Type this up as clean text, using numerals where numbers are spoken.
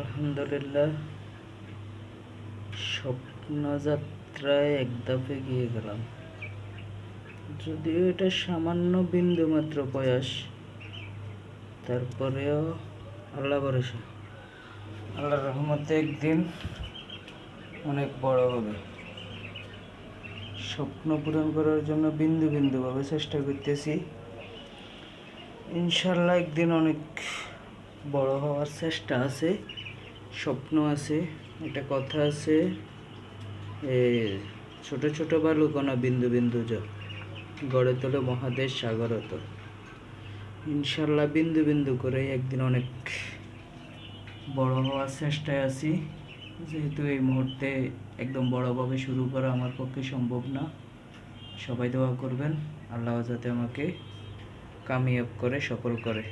আলহামদুলিল্লাহ, স্বপ্নযাত্রায় এক ধাপে গিয়ে গেলাম। যদিও এটা সামান্য বিন্দু মাত্র প্রয়াস, তারপরেও আল্লাহ ভরসা। আল্লাহর রহমতে একদিন অনেক বড় হবে। স্বপ্ন পূরণ করার জন্য বিন্দু বিন্দুভাবে চেষ্টা করতেছি। ইনশাল্লাহ একদিন অনেক বড় হওয়ার চেষ্টা আছে, স্বপ্ন আছে। একটা কথা আছে, ছোট ছোট বালুকণা বিন্দু বিন্দু গড়ে তোলে মহাদেশ সাগরত। ইনশাল্লাহ বিন্দু বিন্দু করে একদিন অনেক বড় হওয়ার চেষ্টায় আছি। যেহেতু এই মুহূর্তে একদম বড়ভাবে শুরু করা আমার পক্ষে সম্ভব না। সবাই দোয়া করবেন আল্লাহ যাতে আমাকে কামিয়াব করে, সফল করে।